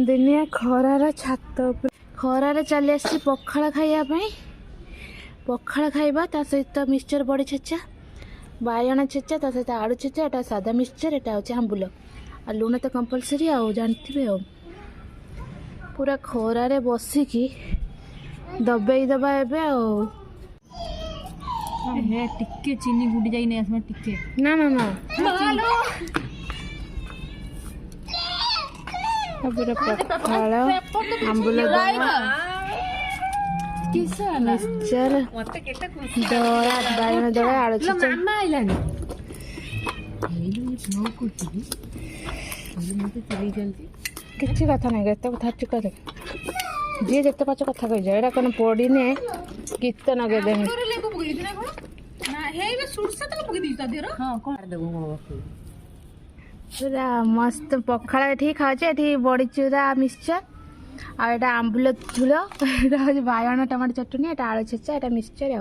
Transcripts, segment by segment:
दिनिया खरार छात खरार चली आसी पखाड़ खाइबा पखाड़ खाइबा ता सहित मिक्सचर बड़ी छेचा बायण छेचा ता सहित आलू छेचा एटा सादा मिक्सचर एटा होचे आंबुल आ लुण तो कंपलसरी आ जानते आ पूरा खरारे बसिकी दबाई दबा एबे हे टिके चीनी गुडी जाई नै आसमा टिके ना ना ना पूरा पखाड़ आंबुल मिक्सचर दरा बायण दरा आलू छेचा मामा आइलानी हेलो नो कुटी मते चली जल्दी किसी कथा नहीं एत कथा चुका दे जी जिते पाच कथा कही जाए एटा कौन पड़ीने गीत नगे दे पूरा मस्त पखाड़ ये खाचे ये बड़ी चूरा मिक्सचर आटा आंबुल झोल ये बायण टमाटो चटनी एटा आलू छेचा एटा मिक्सचर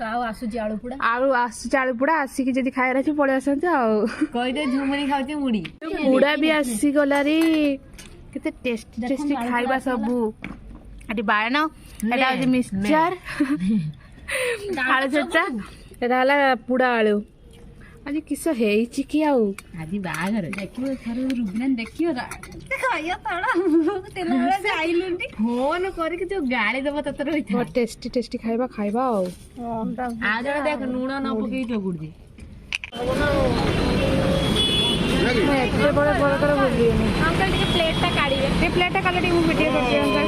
आसुची आलू पुड़ा आलू पुड़ा आसिक जब खाइबार अच्छे पलि आसते कहदे झुमरी खाऊचे मुड़ी पुड़ा भी आसी गलारी केते टेस्टी टेस्टी खाइबा सबू एटी बायण एटा होची मिक्सचर आलू छेचा एटा हला पुड़ा आलू आज किस हेइची कि आउ आज बागर देखियो थरे रुबिना देखियो खाइयो तड़ा तेल वाला से आइलुंडी फोन करके जो गाड़ी दबा ततर होइता बहुत टेस्टी टेस्टी खाइबा खाइबा आउ आ जण देख लूण न पकई चगुड़ दे एते बड़ बड़ कर बोलिए अंकल टिके प्लेटटा काढीबे ते प्लेटटा काले मु वीडियो करते अंकल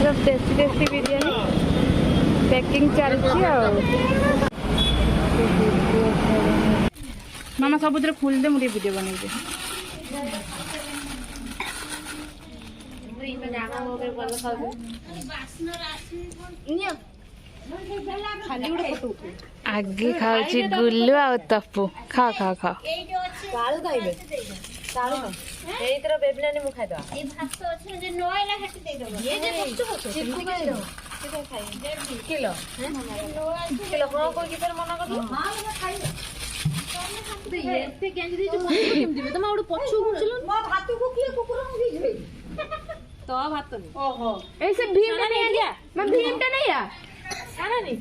सब टेस्टी टेस्टी बिरयानी पैकिंग चलची आउ मामा सबुद्र फुल दे मुझे वीडियो बने दे आगे खाऊची गुल्लू आ तप्पू खा खा खा काळू खाइबे काळू एई तरह बेबनानी मु खाइ दवा ए भात अछि जे नोइला हटि दे दबो ये जे बच्चो चिपकु के दो किलो किलो को कोई कितर मना कर दो हां खाइ एते गेंज दी जो मन केम दिबे तमा ओड पछु गुचलो म भात को किए कुकुर मु दिबे तो भात नहीं ओहो ऐसे भीम का नहीं आ मैं भीम का नहीं आ खाना नहीं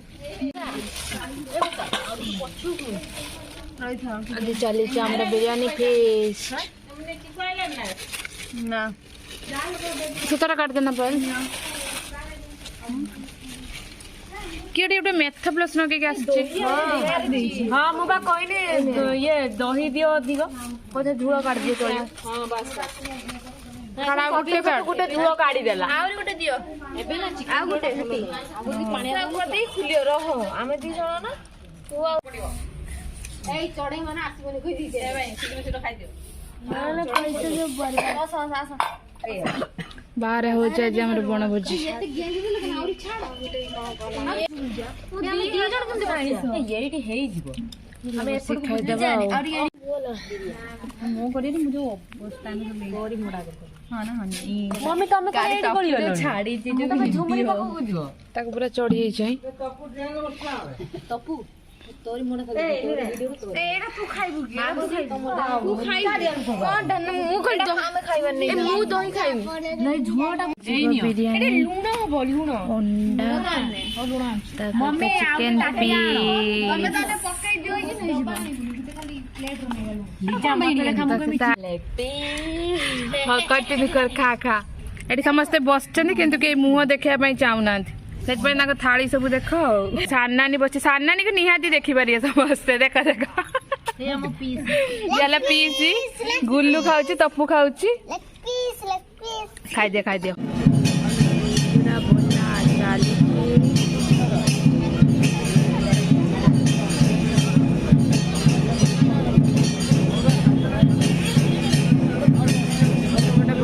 पछु को रही था आज चली हमरा बिरयानी फिश हमने की पाइला ना सुतरा काट देना पर किए उठे मेथा प्लस नगे के आछे हां मु बा कहनी ये दही दियो अधिक कोथे झूळ काट दियो चले हां बस खाना गोटे झूळ काढी देला आउरी गोटे दियो एबे ना चिकन आ गोटे हती आउरी पानी आ दे खुलियो रहो आमे दी जण ना तू आ पडियो एई चढ़ई माने आसीबनी कहि दी दे भाई चिकन चिकन खाइ दियो माने पैसे जो बड़ बस आसा बाहर हो जाए जे हमर बण भोजी एते गेंज दे लेकिन आउरी छाड़ दी जण केमते पानी एइटी हेई जिवो हमें सिखाई देबा मो करे मुझे अवस्था में बड़ी मोड़ा कर हां ना हां मम्मी तुम का एडी गलियो छाड़ी जे जो झुमरी पको बुझो ताक पूरा चढ़ी जाई तपू तोरी मोड़ा खाली एडा तू खाइबु की तू खाइ कोन डन मु खाइ दो हम खाइबा नै ए मु दही खाइबु नै झोटा बिरयानी ए लूण हो लूण अंडा हो लूण मम्मी चिकन पीस मम्मी ताने पकाई दियो कि नै जिबा खाली प्लेट बनेगलो हकट भी कर खा खा एटी समस्ते बसचंदी किंतु के मुंह देखिया पई चाउनांती सेटपई ना थाली सब देखो सानानी बच्चे सानानी को निहाती देखि पारिए समस्ते देखा देखा हे हम पीस याला पीस गुल्लू खाउची तप्पू खाउची खाइ दियो पूरा बोना चाली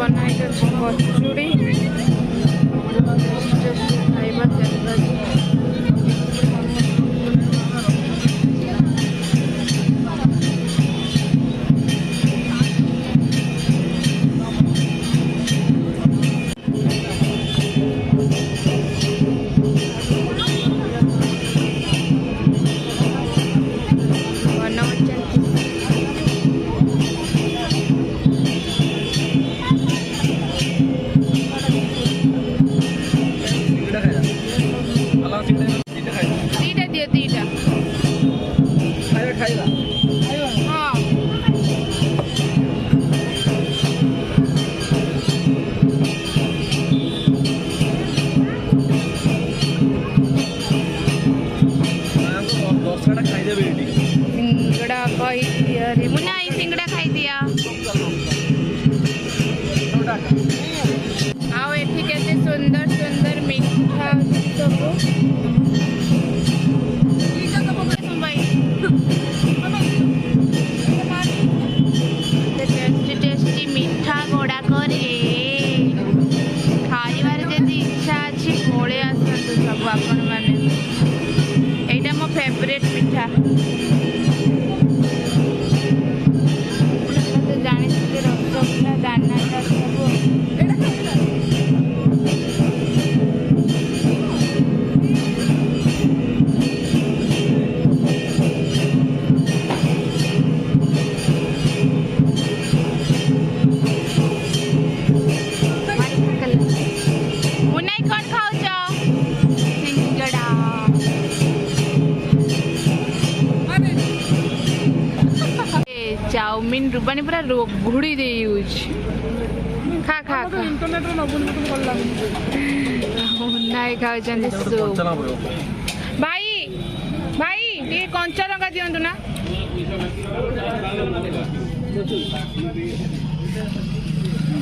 बनाई कचुड़ी खाइबा टेस्टी टेस्टी मिठा गोड़ा करे खाइबार जदि इच्छा अच्छी पड़े आसतु सब आपण मैंने एटा मो फेवरेट मिठा तो जानी रसगुल्ला दाना सब चाउमिन रुबानी पूरा घुड़ी दे खा खा खा इंटरनेट रे नबुन मत बोलला नाई खाओ सूप भाई भाई ये कंचा लंका दियंतु ना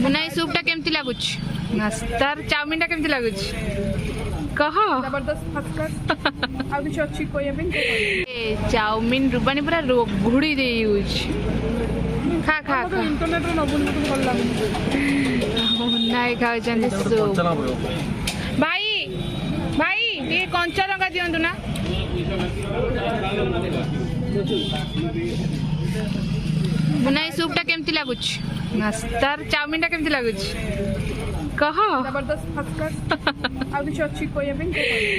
मुनाई सूप टा केमती लागुच नास्तार चाउमिन टा केमती लागुच कह जबरदस्त फर्स्ट क्लास आ किछ अछि कोइ बिन चाउमिन रुबानी पूरा घुड़ी दे खा खा खा इंटरनेट रे नबुन मत बोलला नाई खाओ सूप भाई भाई ये कंचा लंका दियंतु ना मुनाई सूप टा केमती लागुच नास्तार चाउमिन टा केमती लागुच कह जबरदस्त फर्स्ट क्लास आ किछ अछि कोइ बिन